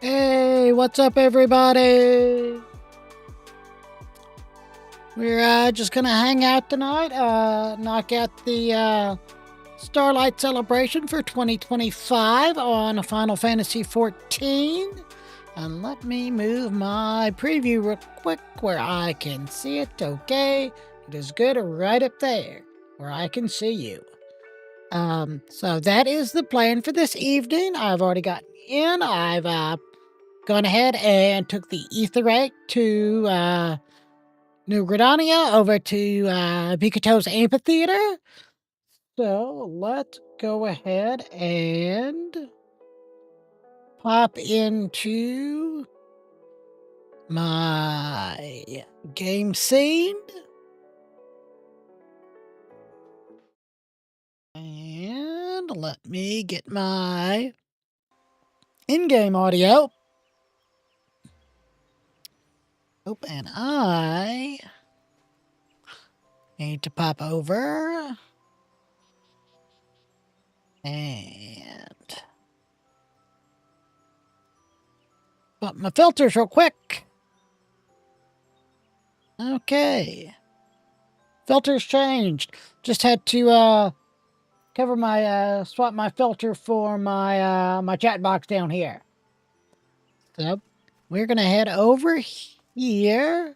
Hey, what's up, everybody? We're just gonna hang out tonight, knock out the Starlight Celebration for 2025 on Final Fantasy XIV. And let me move my preview real quick where I can see it. Okay, it is good right up there where I can see you. So that is the plan for this evening. I've already gotten in. I've gone ahead and took the Ether Egg to New Gridania over to Bikato's Amphitheater. So let's go ahead and pop into my game scene. And let me get my in-game audio. Oh, and I need to pop over and pop my filters real quick. Okay. Filters changed. Just had to cover my swap my filter for my my chat box down here. So we're gonna head over here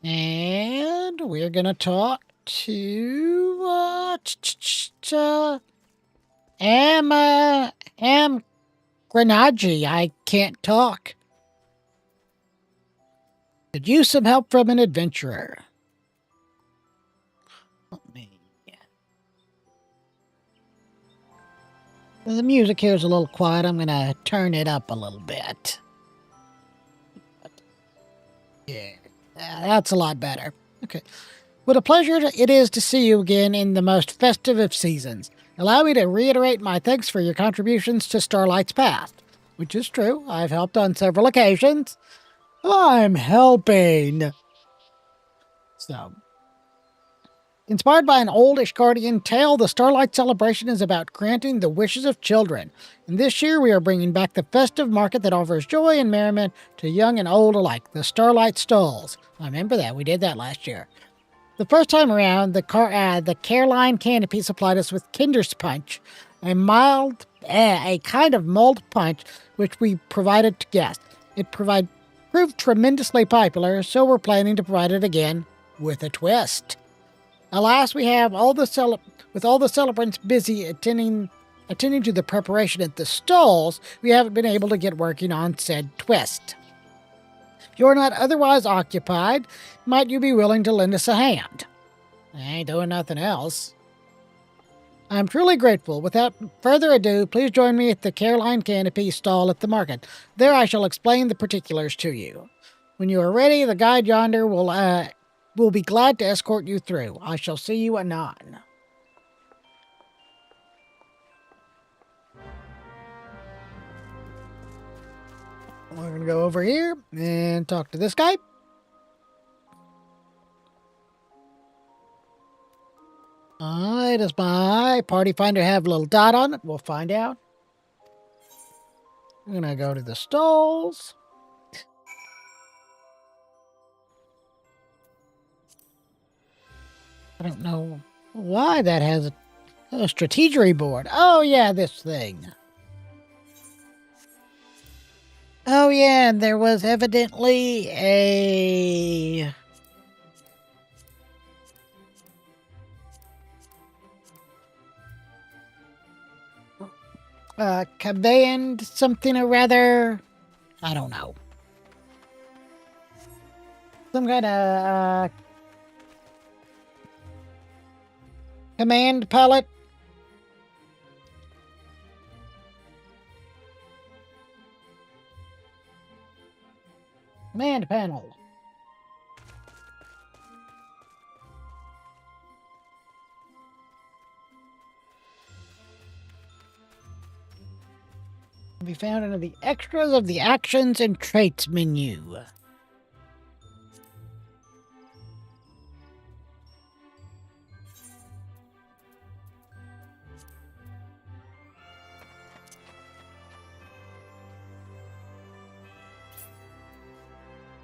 and we're gonna talk to Am Grenaji. I can't talk. Could use some help from an adventurer. Let me. The music here is a little quiet. I'm gonna turn it up a little bit. Yeah, that's a lot better. Okay. What a pleasure it is to see you again in the most festive of seasons. Allow me to reiterate my thanks for your contributions to Starlight's past. Which is true. I've helped on several occasions. I'm helping. So, inspired by an old Ishgardian tale, the Starlight Celebration is about granting the wishes of children. And this year we are bringing back the festive market that offers joy and merriment to young and old alike, the Starlight Stalls. I remember that. We did that last year. The first time around, the Caroline Canopy supplied us with Kinder's Punch, a kind of mulled punch which we provided to guests. It proved tremendously popular, so we're planning to provide it again with a twist. Alas, we have all the celebrants busy attending to the preparation at the stalls, we haven't been able to get working on said twist. If you're not otherwise occupied, might you be willing to lend us a hand? I ain't doing nothing else. I'm truly grateful. Without further ado, please join me at the Caroline Canopy stall at the market. There I shall explain the particulars to you. When you are ready, the guide yonder will be glad to escort you through. I shall see you anon. We're going to go over here and talk to this guy. Does my party finder have a little dot on it? We'll find out. I'm going to go to the stalls. I don't know why that has a strategery board. Oh, yeah, this thing. Oh, yeah, and there was evidently a command something or rather. I don't know. Some kind of command palette. Command panel. Can be found under the extras of the actions and traits menu.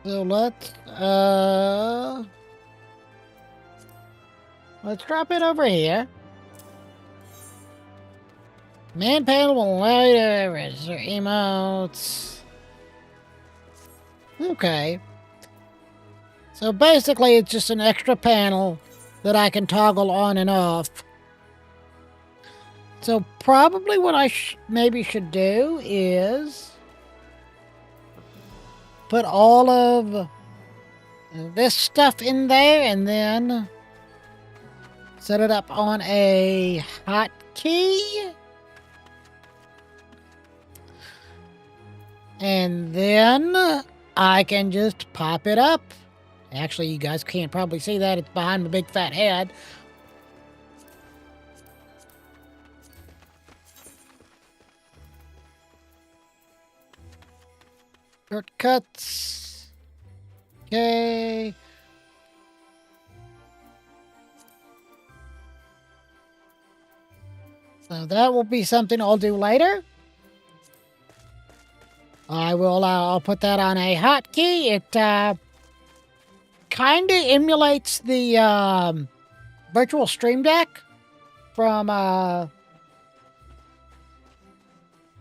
So let's drop it over here. Man panel will allow you to register emotes. Okay. So basically, it's just an extra panel that I can toggle on and off. So probably what I maybe should do is put all of this stuff in there and then set it up on a hotkey. And then I can just pop it up. Actually, you guys can't probably see that. It's behind my big fat head. Shortcuts. Okay. So that will be something I'll do later. I'll put that on a hotkey. It kind of emulates the virtual stream deck from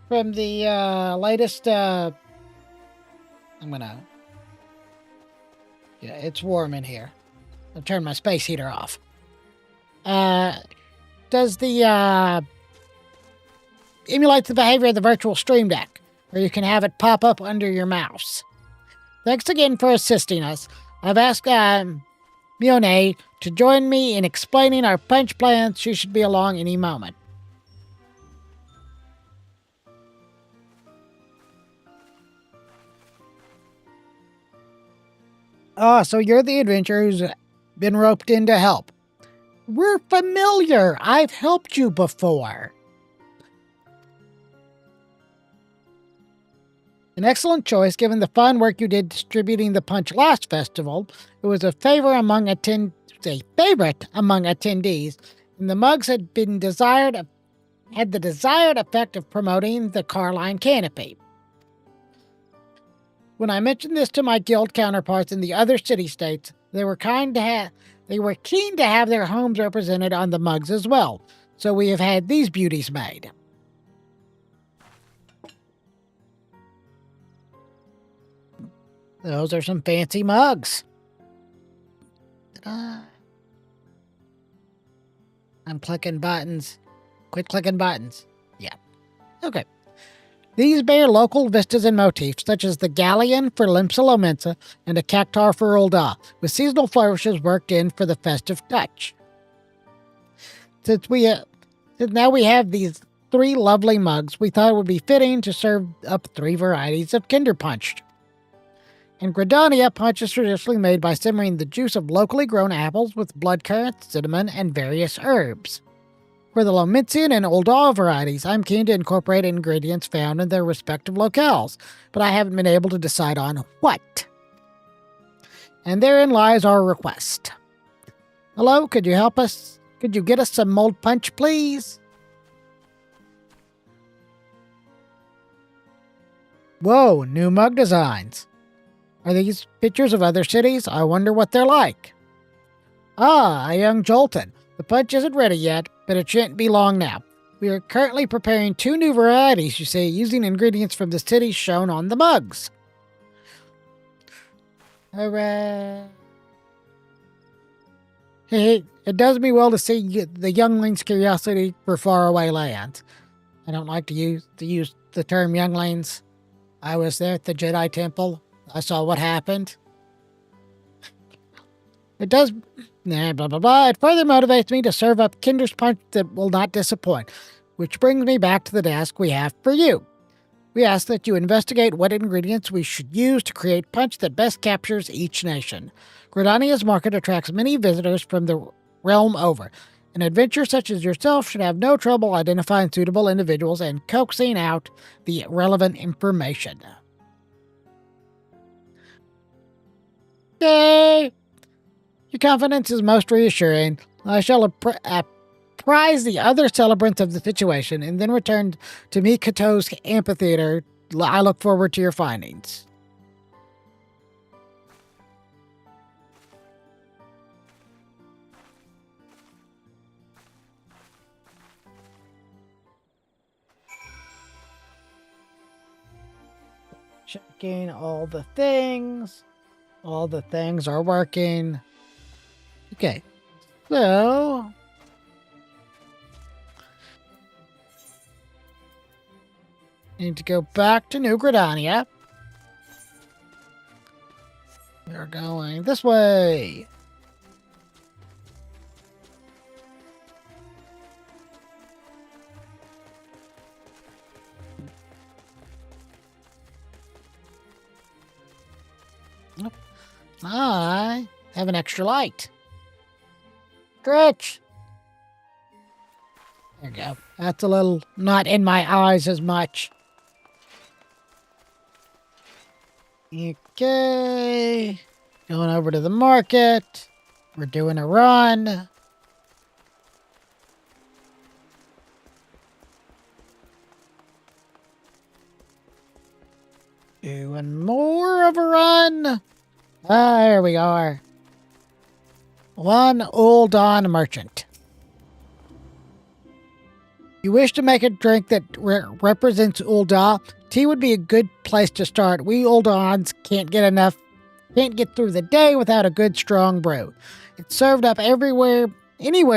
the latest. Yeah, it's warm in here. I'll turn my space heater off. Does the emulate the behavior of the virtual stream deck, where you can have it pop up under your mouse. Thanks again for assisting us. I've asked Mione to join me in explaining our punch plans. She should be along any moment. Oh, so you're the adventurer who's been roped in to help. We're familiar. I've helped you before. An excellent choice given the fine work you did distributing the punch last festival. It was a favorite among attendees, and the mugs had the desired effect of promoting the Carline canopy. When I mentioned this to my guild counterparts in the other city-states, they were keen to have their homes represented on the mugs as well. So we have had these beauties made. Those are some fancy mugs. I'm clicking buttons. Quit clicking buttons. Yeah. Okay. These bear local vistas and motifs, such as the galleon for Limsa and a cactar for Ulda, with seasonal flourishes worked in for the festive touch. Since now we have these 3 lovely mugs, we thought it would be fitting to serve up 3 varieties of Kinder Punch. In Gridania, punch is traditionally made by simmering the juice of locally grown apples with blood currants, cinnamon, and various herbs. For the Lominsian and Ulda varieties, I'm keen to incorporate ingredients found in their respective locales, but I haven't been able to decide on what. And therein lies our request. Hello, could you help us? Could you get us some mold punch, please? Whoa, new mug designs. Are these pictures of other cities? I wonder what they're like. Ah, a young Jolton. The punch isn't ready yet, but it shouldn't be long now. We are currently preparing 2 new varieties, you see, using ingredients from the cities shown on the mugs. Hooray. Hey, it does me well to see the youngling's curiosity for faraway lands. I don't like to use the term younglings. I was there at the Jedi Temple. I saw what happened. It does... blah, blah, blah. It further motivates me to serve up Kinder's Punch that will not disappoint. Which brings me back to the task we have for you. We ask that you investigate what ingredients we should use to create punch that best captures each nation. Gridania's market attracts many visitors from the realm over. An adventurer such as yourself should have no trouble identifying suitable individuals and coaxing out the relevant information. Yay! Your confidence is most reassuring. I shall apprise the other celebrants of the situation and then return to Mikato's amphitheater. I look forward to your findings. Checking all the things. All the things are working. Okay. So... need to go back to New Gridania. We're going this way. I have an extra light. Stretch. There you go. That's a little not in my eyes as much. Okay. Going over to the market. We're doing a run. Doing more of a run. Ah, there we are. One Old Dawn merchant. You wish to make a drink that represents Ul'dah, tea would be a good place to start. We Uldahns can't get through the day without a good strong brew. It's served up anywhere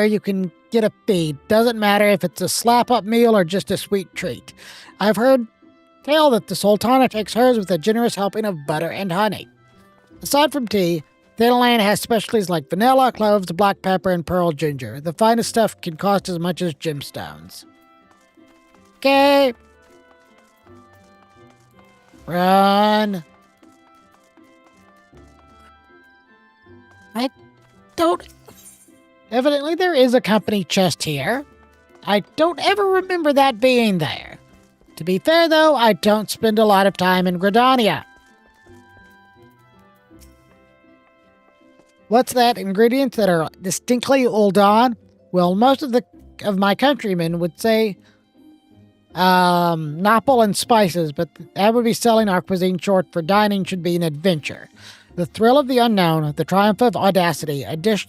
you can get a feed. Doesn't matter if it's a slap-up meal or just a sweet treat. I've heard tell that the Sultana takes hers with a generous helping of butter and honey. Aside from tea, Thanalan has specialties like vanilla, cloves, black pepper, and pearl ginger. The finest stuff can cost as much as gemstones. Okay. Run. I don't... Evidently there is a company chest here. I don't ever remember that being there. To be fair, though, I don't spend a lot of time in Gridania. What's that? Ingredients that are distinctly Ul'dah? Well, most of my countrymen would say Nopal and spices, but that would be selling our cuisine short, for dining should be an adventure. The thrill of the unknown, the triumph of audacity. A dish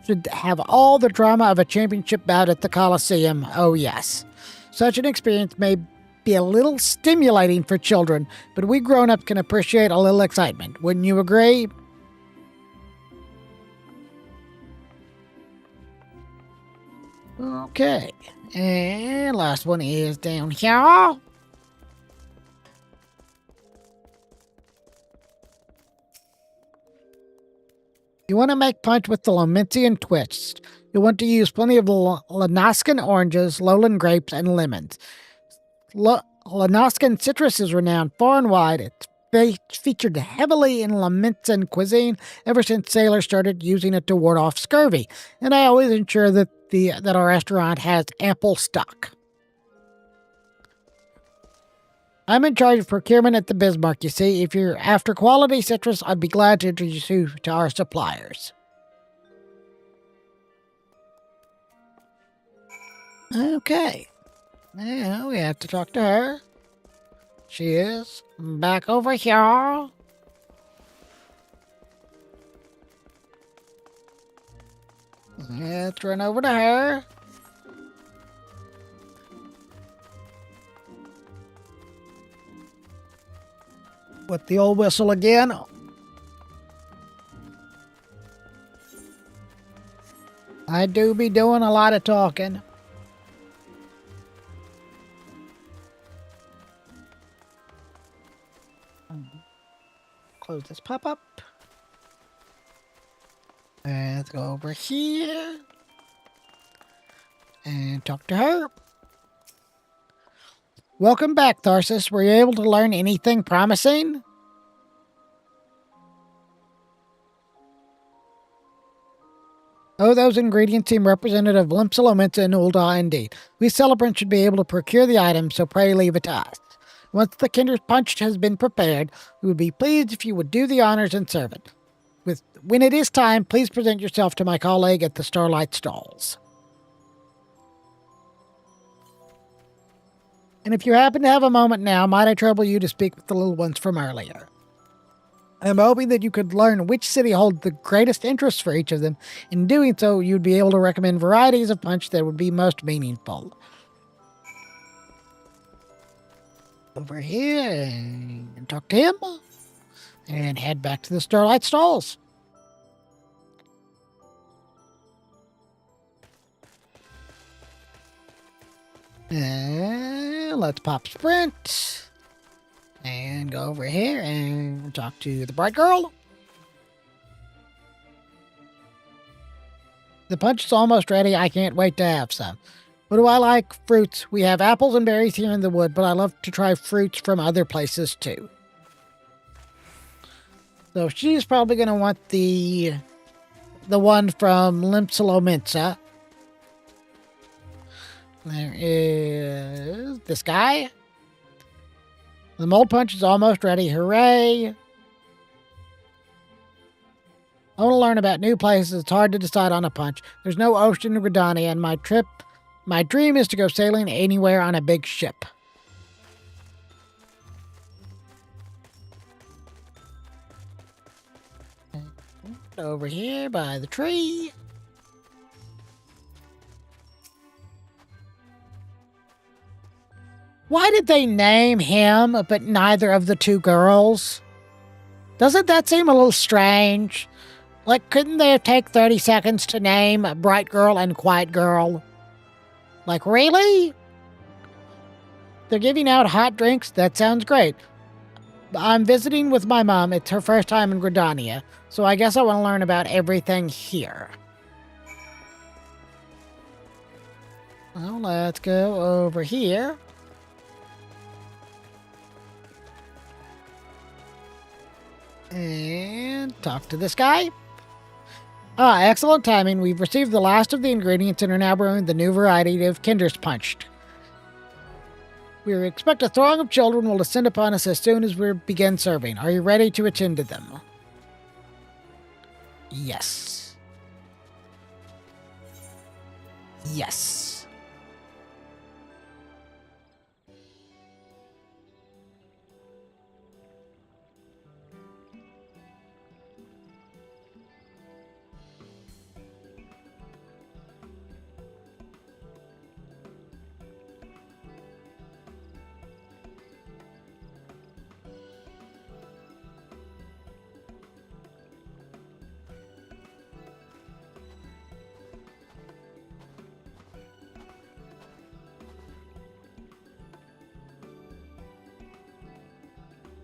should have all the drama of a championship bout at the Colosseum. Oh, yes. Such an experience may be a little stimulating for children, but we grown-ups can appreciate a little excitement. Wouldn't you agree? Okay. And last one is down here. You want to make punch with the Lamenthian twist. You'll want to use plenty of Lanascan oranges, lowland grapes, and lemons. Lanascan citrus is renowned far and wide. It's featured heavily in Lamenthian cuisine ever since sailors started using it to ward off scurvy, and I always ensure that our restaurant has ample stock. I'm in charge of procurement at the Bismarck, you see. If you're after quality citrus, I'd be glad to introduce you to our suppliers. Okay. Now we have to talk to her. She is back over here. Let's run over to her. With the old whistle again. I do be doing a lot of talking. Close this pop-up. Let's go over here. And talk to her. Welcome back, Tharsis. Were you able to learn anything promising? Oh, those ingredients seem representative of Limsalomenta and Ul'dah indeed. We celebrants should be able to procure the items, so pray leave it to us. Once the Kinder's Punch has been prepared, we would be pleased if you would do the honors and serve it. When it is time, please present yourself to my colleague at the Starlight Stalls. And if you happen to have a moment now, might I trouble you to speak with the little ones from earlier? I'm hoping that you could learn which city holds the greatest interest for each of them. In doing so, you'd be able to recommend varieties of punch that would be most meaningful. over here and talk to him and head back to the Starlight Stalls. Let's pop sprint and go over here and talk to the bright girl. The punch is almost ready. I can't wait to have some. What do I like? Fruits. We have apples and berries here in the wood, but I love to try fruits from other places too. So she's probably going to want the one from Limpsalominsa. There is this guy. The mold punch is almost ready. Hooray! I want to learn about new places. It's hard to decide on a punch. There's no ocean in Gridania, and my dream is to go sailing anywhere on a big ship. Over here by the tree. Why did they name him, but neither of the two girls? Doesn't that seem a little strange? Like, couldn't they take 30 seconds to name Bright Girl and Quiet Girl? Like, really? They're giving out hot drinks? That sounds great. I'm visiting with my mom. It's her first time in Gridania, so I guess I want to learn about everything here. Well, let's go over here. And talk to this guy. Ah, excellent timing. We've received the last of the ingredients and are now brewing the new variety of Kinder's Punched. We expect a throng of children will descend upon us as soon as we begin serving. Are you ready to attend to them? Yes. Yes.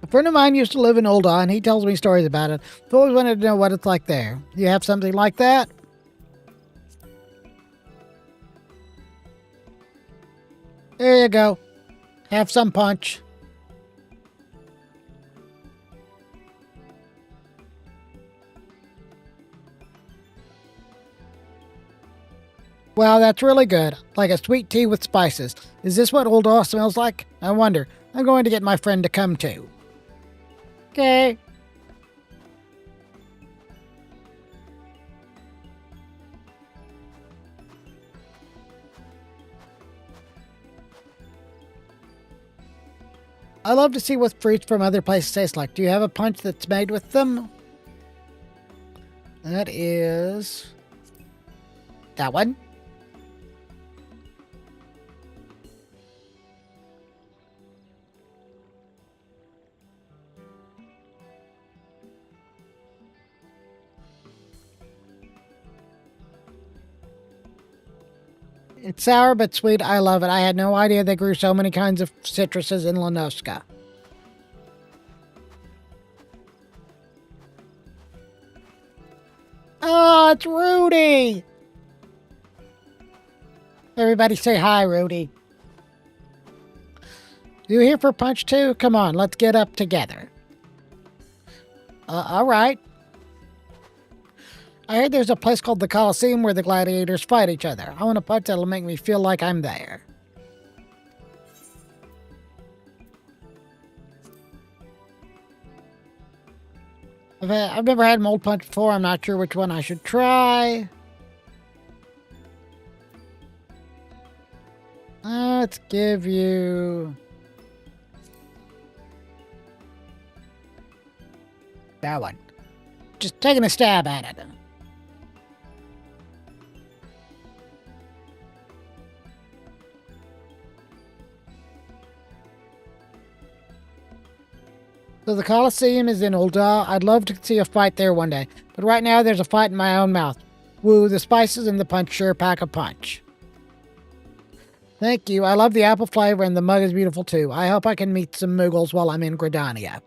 A friend of mine used to live in Ul'dah, and he tells me stories about it. I've always wanted to know what it's like there. You have something like that? There you go. Have some punch. Wow, that's really good. Like a sweet tea with spices. Is this what Ul'dah smells like? I wonder. I'm going to get my friend to come too. Okay. I love to see what fruits from other places taste like. Do you have a punch that's made with them? That is that one. It's sour but sweet. I love it. I had no idea they grew so many kinds of citruses in Lenoska. Oh, it's Rudy! Everybody say hi, Rudy. You here for punch too? Come on, let's get up together. All right. I heard there's a place called the Coliseum where the gladiators fight each other. I want a punch that'll make me feel like I'm there. I've never had mold punch before. I'm not sure which one I should try. Let's give you that one. Just taking a stab at it. So the Coliseum is in Ulda. I'd love to see a fight there one day. But right now there's a fight in my own mouth. Woo, the spices and the punch sure pack a punch. Thank you. I love the apple flavor and the mug is beautiful too. I hope I can meet some Muggles while I'm in Gridania.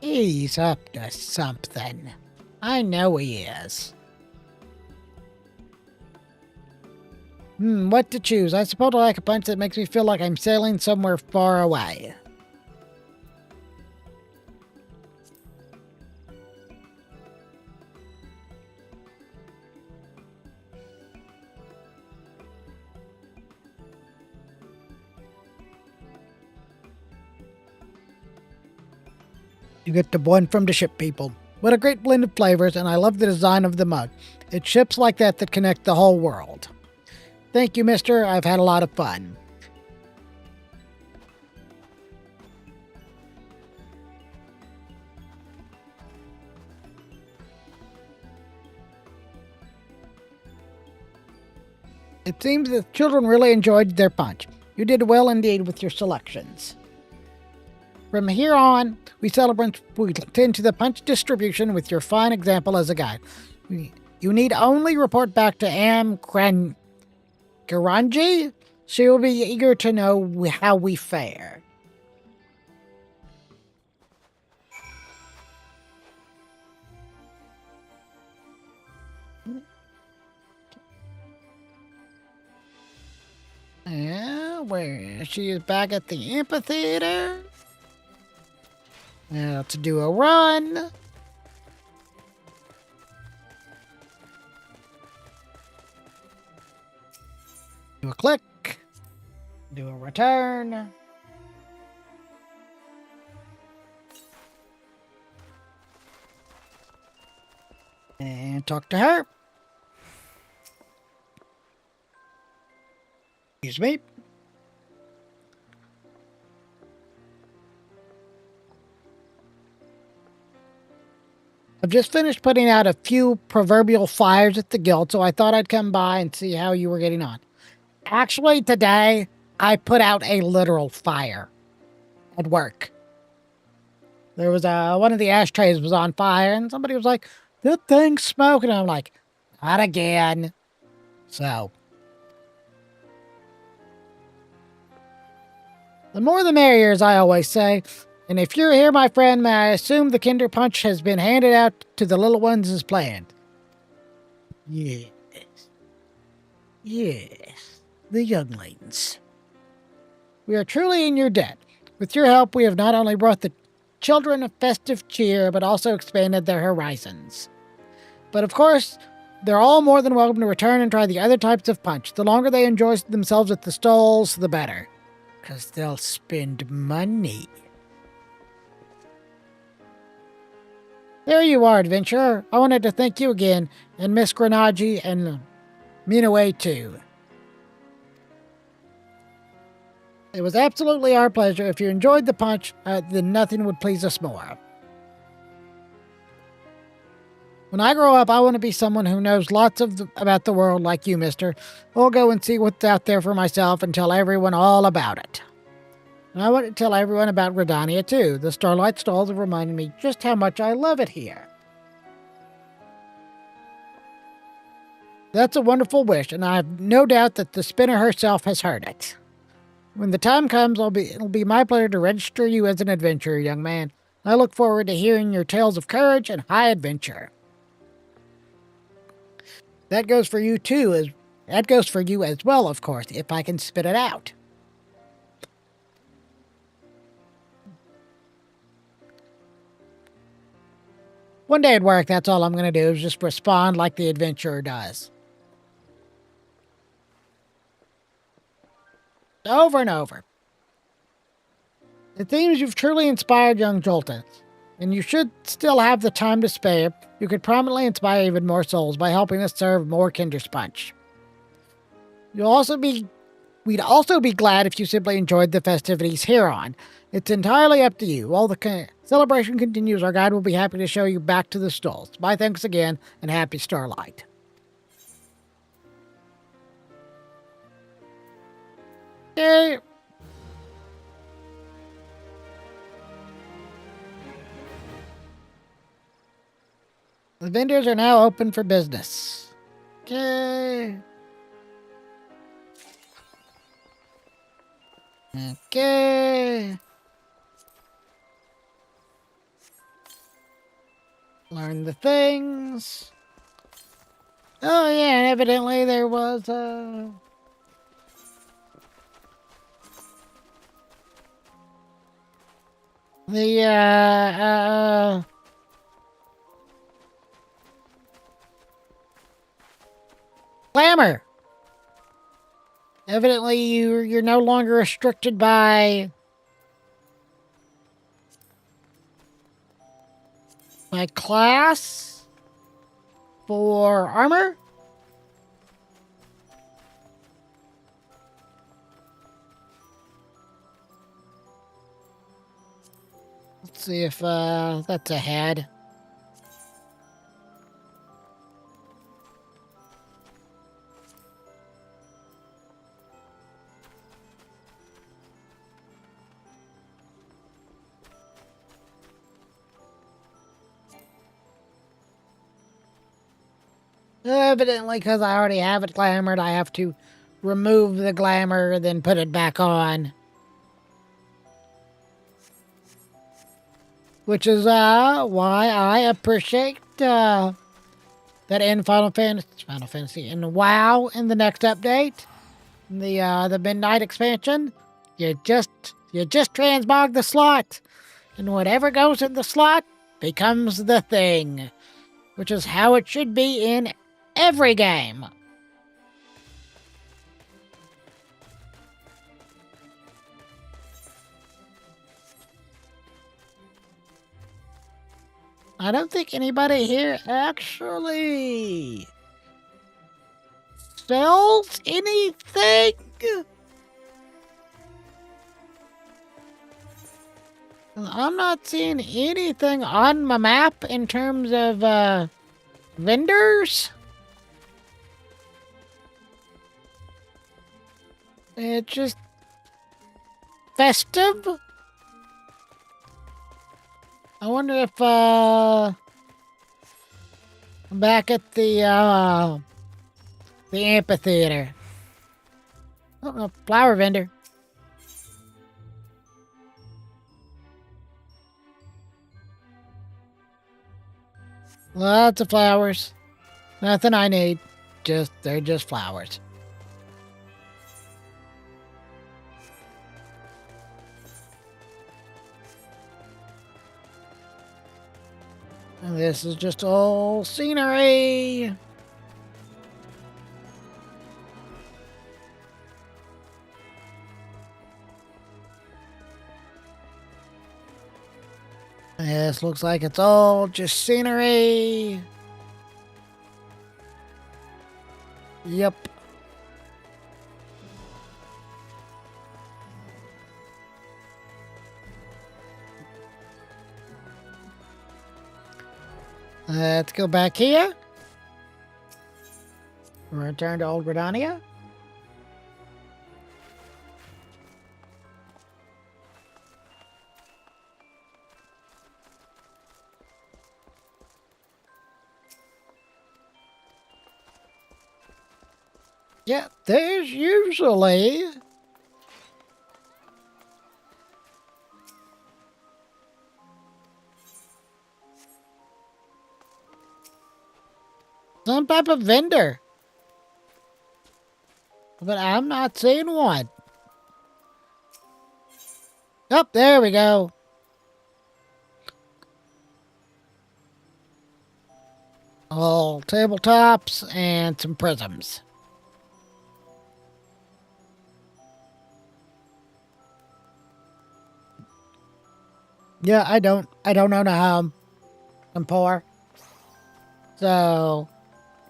He's up to something. I know he is. What to choose? I suppose I like a punch that makes me feel like I'm sailing somewhere far away. You get the one from the ship, people. What a great blend of flavors, and I love the design of the mug. It's ships like that that connect the whole world. Thank you, mister. I've had a lot of fun. It seems the children really enjoyed their punch. You did well indeed with your selections. From here on, we tend to the punch distribution with your fine example as a guide. You need only report back to Garanji. She will be eager to know how we fare. Yeah, where she is back at the amphitheater. Now to do a run. Do a click. Do a return. And talk to her. Excuse me. I've just finished putting out a few proverbial fires at the guild, so I thought I'd come by and see how you were getting on. Actually, today, I put out a literal fire at work. There was one of the ashtrays was on fire, and somebody was like, "That thing's smoking." I'm like, "Not again." So, the more the merrier, as I always say. And if you're here, my friend, may I assume the Kinder Punch has been handed out to the little ones as planned? Yes. Yes. The younglings. We are truly in your debt. With your help, we have not only brought the children a festive cheer, but also expanded their horizons. But of course, they're all more than welcome to return and try the other types of punch. The longer they enjoy themselves at the stalls, the better. 'Cause they'll spend money. There you are, adventurer. I wanted to thank you again, and Miss Grenaji and Minaway too. It was absolutely our pleasure. If you enjoyed the punch, then nothing would please us more. When I grow up, I want to be someone who knows lots about the world like you, mister. I'll go and see what's out there for myself and tell everyone all about it. And I want to tell everyone about Redania too. The Starlight Stalls have reminded me just how much I love it here. That's a wonderful wish, and I have no doubt that the spinner herself has heard it. When the time comes, it'll be my pleasure to register you as an adventurer, young man. I look forward to hearing your tales of courage and high adventure. That goes for you too, that goes for you as well, of course, if I can spit it out. One day at work, that's all I'm going to do is just respond like the adventurer does. Over and over. It seems you've truly inspired young Joltons, and you should still have the time to spare. You could prominently inspire even more souls by helping us serve more Kinder's Punch. You'll also be We'd also be glad if you simply enjoyed the festivities here on. It's entirely up to you. While the celebration continues, our guide will be happy to show you back to the stalls. My thanks again, and happy Starlight. Okay. The vendors are now open for business. Okay. Okay. Learn the things. Oh yeah, and evidently there was the glamour. Evidently you're no longer restricted by class for armor. Let's see if that's ahead. Evidently, because I already have it glamored, I have to remove the glamour, then put it back on. Which is why I appreciate that in Final Fantasy, and WoW in the next update, the Midnight expansion, you just transmog the slot, and whatever goes in the slot becomes the thing, which is how it should be in every game. I don't think anybody here actually sells anything. I'm not seeing anything on my map in terms of vendors. It's just festive. I wonder if I'm back at the amphitheater. Oh, no, flower vendor. Lots of flowers. Nothing I need. They're just flowers. And this is just all scenery. This looks like it's all just scenery. Yep. Let's go back here. Return to Old Gridania. Yeah, there's usually some type of vendor, but I'm not seeing one. Oh, there we go. All tabletops and some prisms. Yeah, I don't own a home. I'm poor. So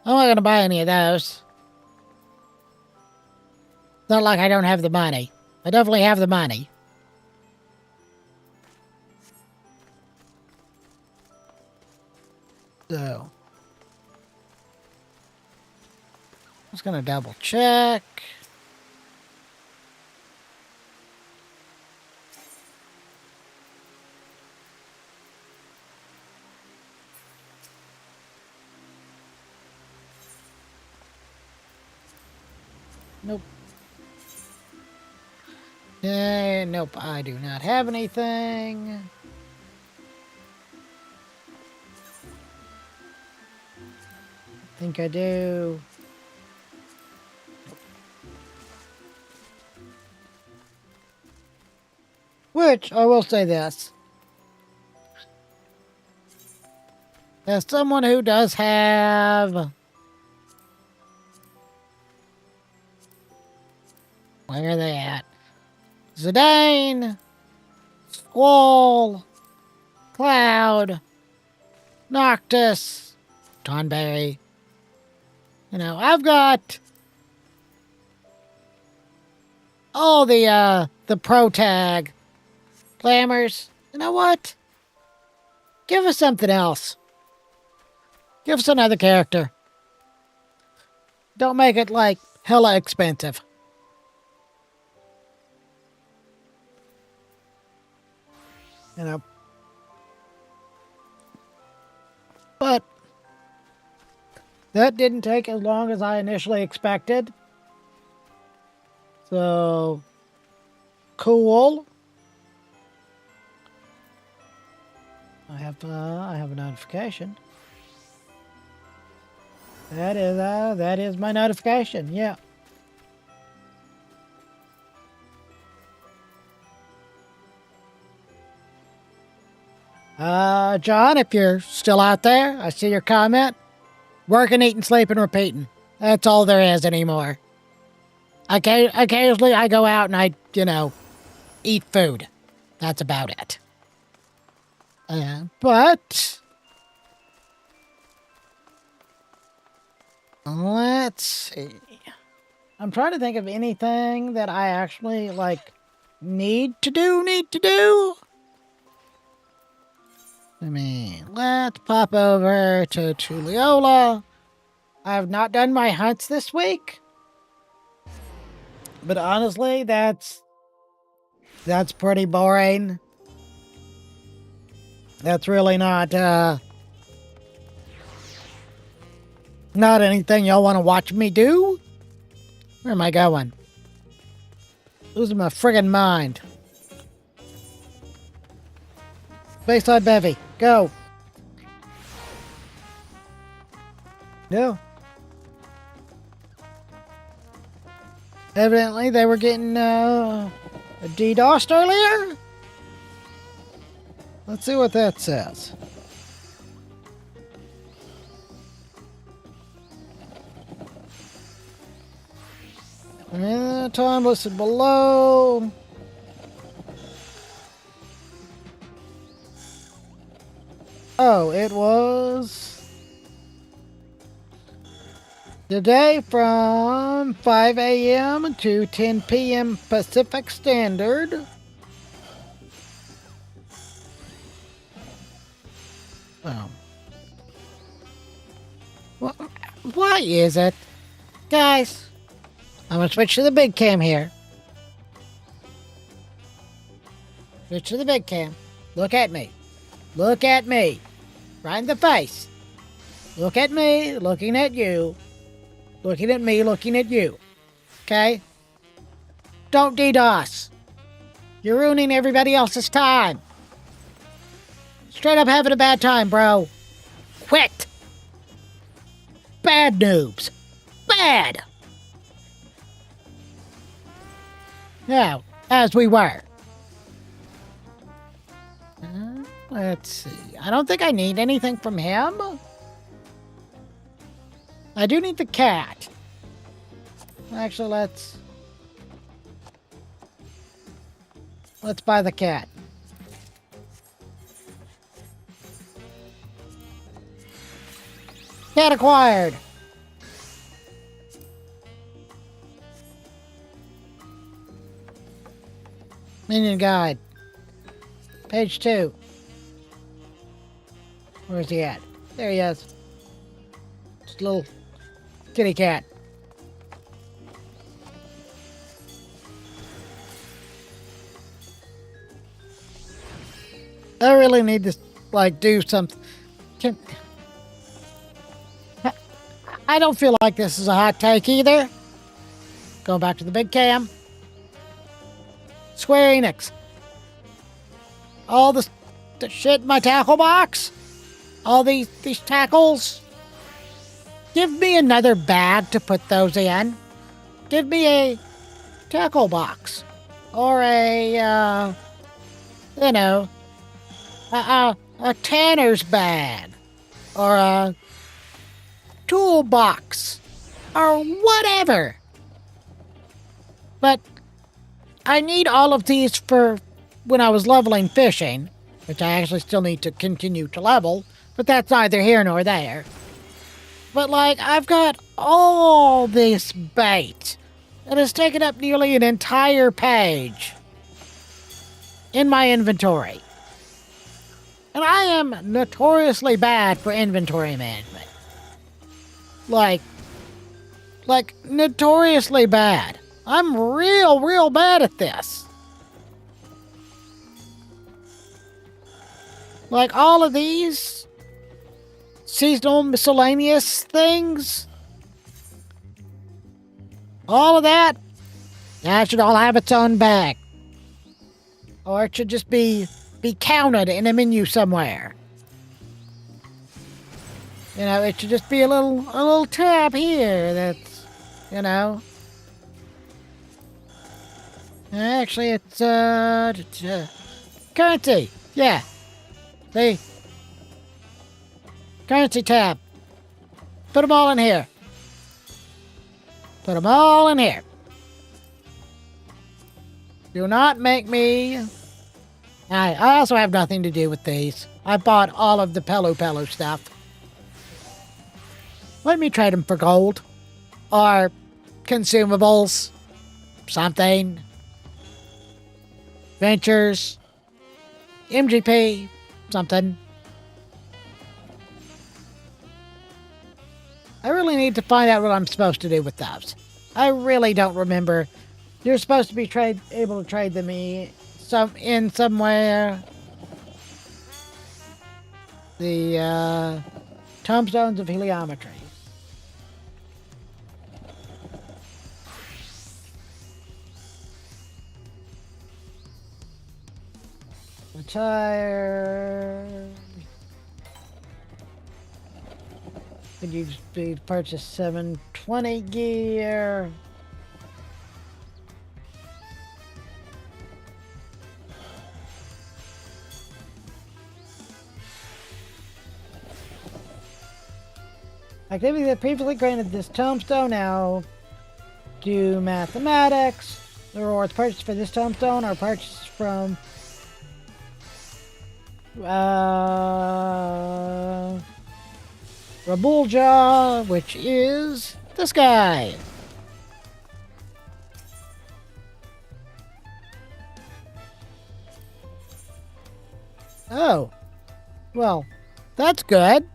I'm not gonna buy any of those. Not like I don't have the money. I definitely have the money. So, just gonna double check. Nope. Nope, I do not have anything. Think I do. Which, I will say this. As someone who does have... Where are they at? Zidane, Squall, Cloud, Noctis, Tonberry. You know, I've got all the pro tag glamours. You know what? Give us something else. Give us another character. Don't make it, like, hella expensive. You know. But that didn't take as long as I initially expected. So, cool. I have a notification. That is my notification. Yeah. John, if you're still out there, I see your comment. Working, eating, sleeping, repeating. That's all there is anymore. Occasionally I go out and I, eat food. That's about it. But let's see. I'm trying to think of anything that I actually, need to do. I mean, let's pop over to Tulliola. I have not done my hunts this week. But honestly, that's pretty boring. That's really not anything y'all want to watch me do. Where am I going? Losing my friggin' mind. Bayside Bevy, go. No. Evidently, they were getting DDoSed earlier. Let's see what that says. Time listed below. Oh, it was today from 5 a.m. to 10 p.m. Pacific Standard. Oh. Why is it? Guys, I'm going to switch to the big cam here. Switch to the big cam. Look at me. Look at me. Right in the face. Look at me, looking at you. Looking at me, looking at you. Okay? Don't DDoS. You're ruining everybody else's time. Straight up having a bad time, bro. Quit. Bad noobs. Bad. Now, as we were. Let's see. I don't think I need anything from him. I do need the cat. Actually, let's buy the cat. Cat acquired. Minion guide. Page 2. Where's he at? There he is. Just a little kitty cat. I really need to, like, do something. I don't feel like this is a hot take either. Going back to the big cam. Square Enix. All the shit in my tackle box. All these tackles. Give me another bag to put those in. Give me a tackle box. Or a, you know, a tanner's bag. Or a toolbox. Or whatever. But I need all of these for when I was leveling fishing, which I actually still need to continue to level, but that's neither here nor there. But, like, I've got all this bait that has taken up nearly an entire page in my inventory. And I am notoriously bad for inventory management. Like, notoriously bad. I'm real bad at this. Like, all of these seasonal miscellaneous things, all of that should all have its own bag. Or it should just be counted in a menu somewhere. You know, it should just be a little tab here that's, you know. Actually, it's, currency. Yeah. See? Currency tab. Put them all in here. Put them all in here. Do not make me... I also have nothing to do with these. I bought all of the Pelu stuff. Let me trade them for gold. Or consumables. Something. Ventures. MGP. Something. I really need to find out what I'm supposed to do with those. I really don't remember. You're supposed to be able to trade them in somewhere. The tombstones of heliometry. Retire. Could you purchase 720 gear? Activity that previously granted this tombstone now do mathematics. The rewards purchased for this tombstone are purchased from Rabulja, which is this guy. Oh. Well, that's good.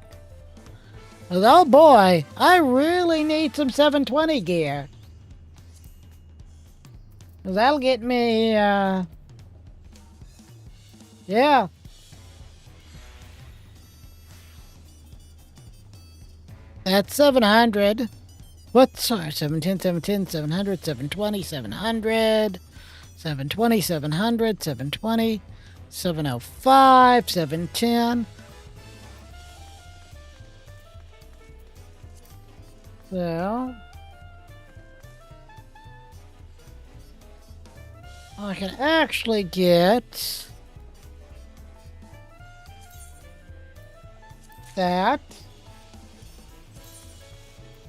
Oh boy, I really need some 720 gear. 'Cause that'll get me, yeah. That's 700. What's, sorry, 710, 710, 700, 720, 700, 720, 700, 720, 705, 710. So, I can actually get that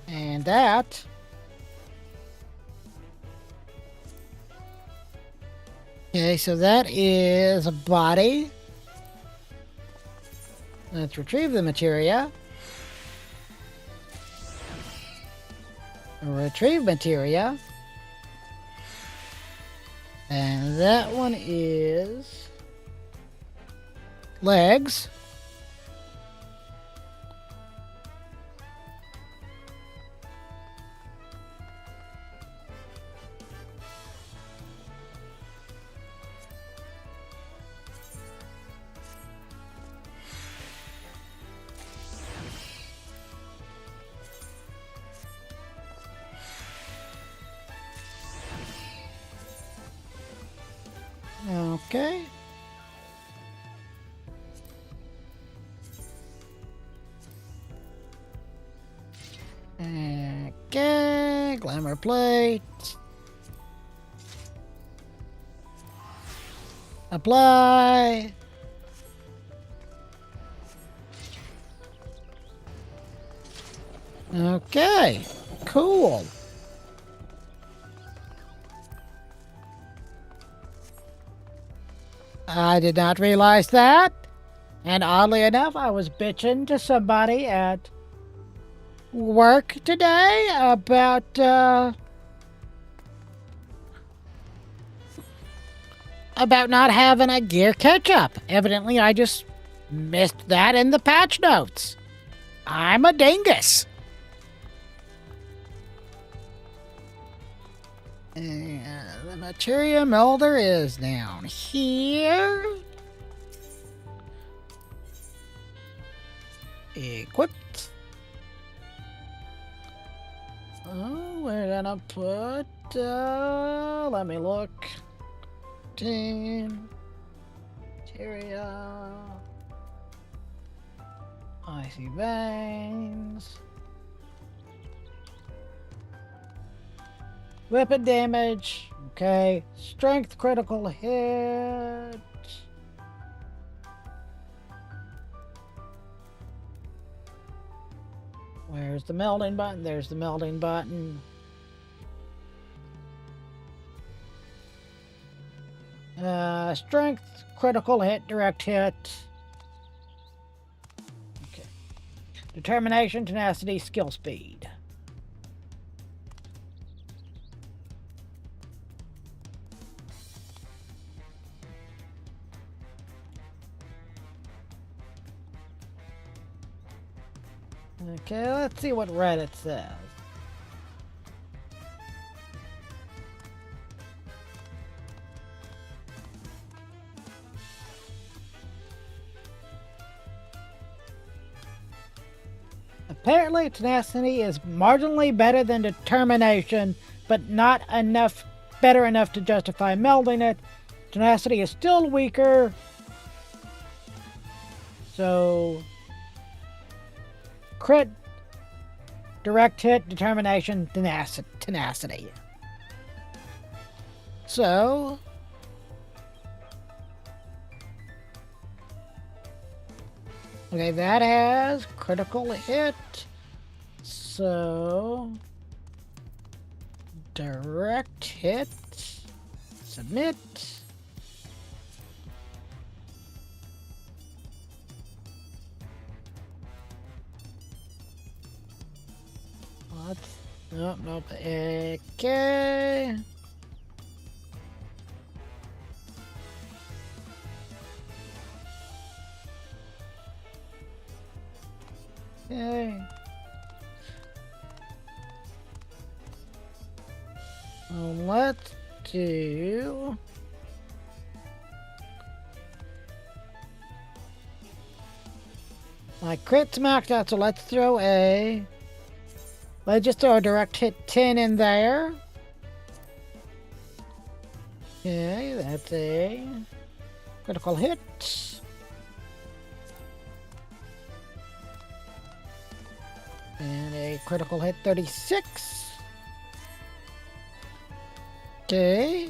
and that. Okay, so that is a body. Let's retrieve the materia. Retrieve materia. And that one is legs. Okay. Okay, glamour plate. Apply. Okay, cool. I did not realize that. And oddly enough, I was bitching to somebody at work today about not having a gear catch-up. Evidently, I just missed that in the patch notes. I'm a dingus. The materia melder is down here. Equipped. Oh, we're gonna put, let me look. Materia. Icy veins. Weapon damage. Okay. Strength critical hit. Where's the melding button? There's the melding button. Strength, critical hit, direct hit. Okay. Determination, tenacity, skill speed. Okay, let's see what Reddit says. Apparently, tenacity is marginally better than determination, but not enough better enough to justify melding it. Tenacity is still weaker. So crit, direct hit, determination, tenacity. So okay, that has critical hit. So direct hit, submit. What? Nope, nope. Okay. Okay. Let's do my crit's maxed out, so let's just throw a direct hit 10 in there. Okay, that's a critical hit. And a critical hit 36. Okay.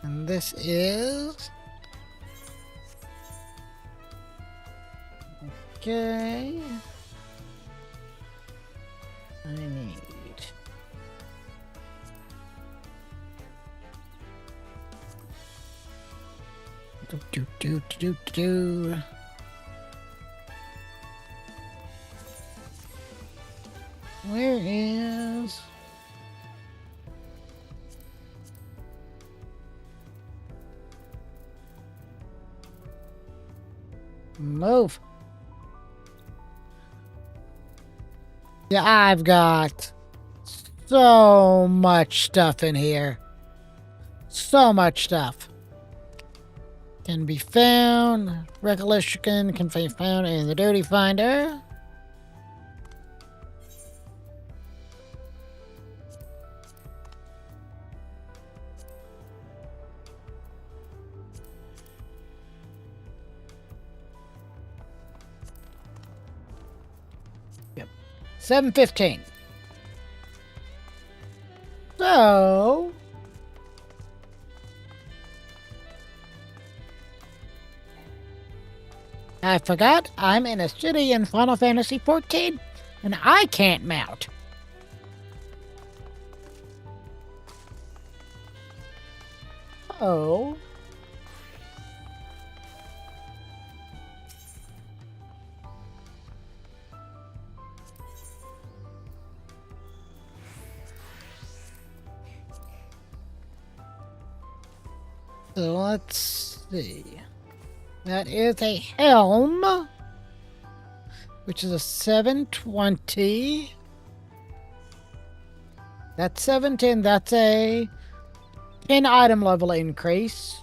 And this is... Okay. I need... Do. Where is... Move. Yeah, I've got so much stuff in here. So much stuff. Can be found. Recollection can be found in the Dirty Finder. Yep. 7:15. So I forgot I'm in a city in Final Fantasy XIV, and I can't mount. Oh. So let's see. That is a helm, which is a 720. That's 710. That's a 10 item level increase.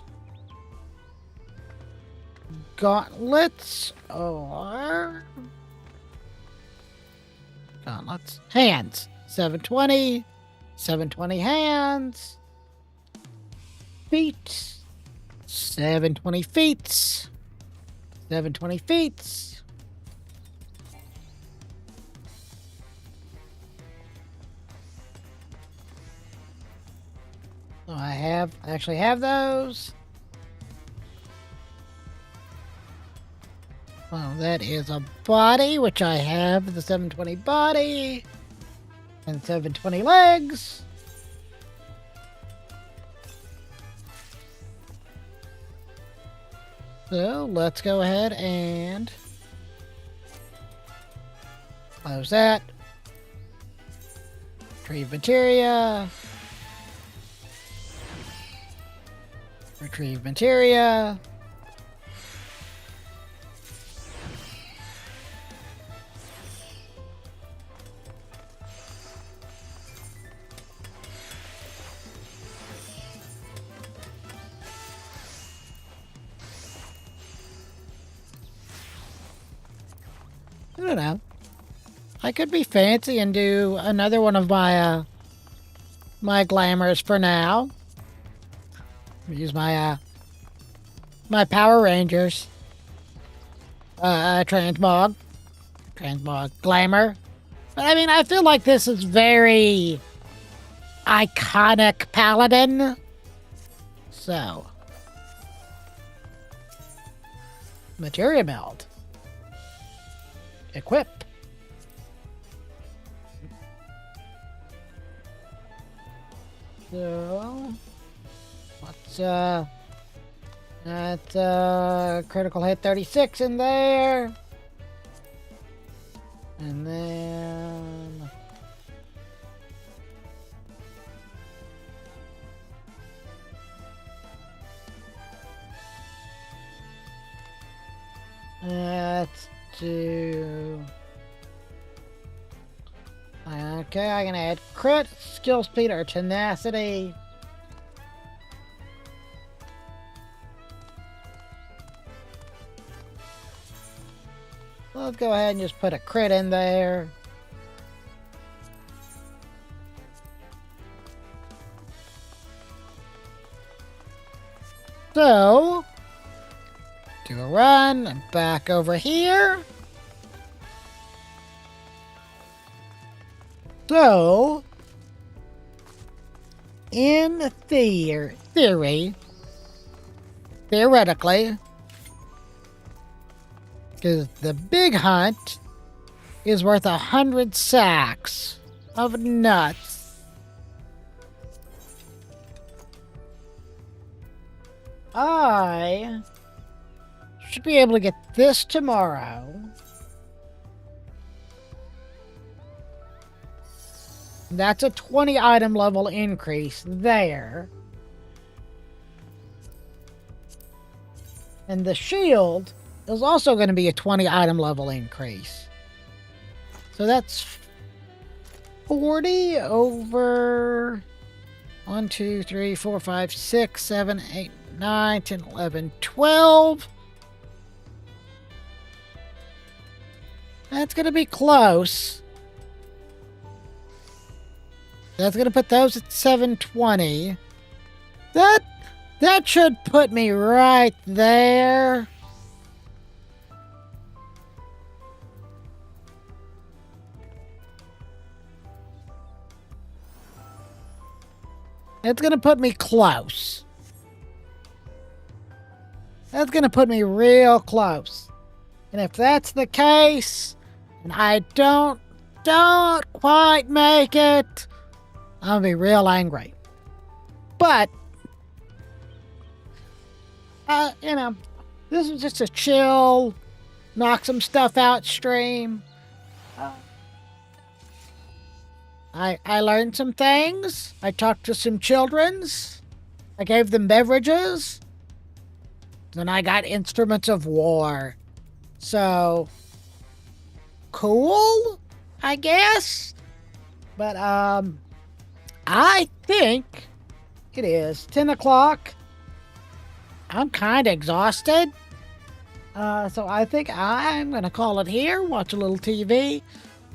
Gauntlets or gauntlets. Hands. 720. 720 hands. Feet. 720 feet. 720 feet. So I actually have those. Well, that is a body, which I have the 720 body and 720 legs. So let's go ahead and close that. Retrieve materia. Retrieve materia. I don't know. I could be fancy and do another one of my my glamours for now. Use my my Power Rangers. Transmog glamour. But I mean, I feel like this is very iconic paladin. So, materia meld. Equip. So, let's that's critical hit 36 in there. And then let's do. Okay, I can add crit, skill speed, or tenacity. Let's go ahead and just put a crit in there. So, do a run back over here. So, in theoretically, because the big hunt is worth 100 sacks of nuts. I should be able to get this tomorrow. That's a 20 item level increase there. And the shield There's also going to be a 20 item level increase. So that's 40 over 1, 2, 3, 4, 5, 6, 7, 8, 9, 10, 11, 12. That's going to be close. That's going to put those at 720. That should put me right there. It's going to put me close. That's going to put me real close. And if that's the case, and I don't quite make it, I'll be real angry. But, this is just a chill, knock some stuff out stream. I learned some things. I talked to some childrens. I gave them beverages. Then I got instruments of war. So, cool, I guess. But, I think it is 10 o'clock. I'm kind of exhausted. So I think I'm going to call it here, watch a little TV.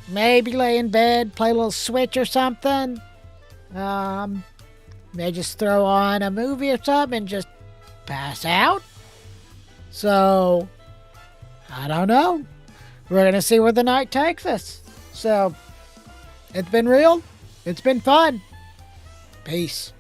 Maybe lay in bed, play a little Switch or something. May just throw on a movie or something and just pass out. So, I don't know. We're going to see where the night takes us. So, it's been real. It's been fun. Peace.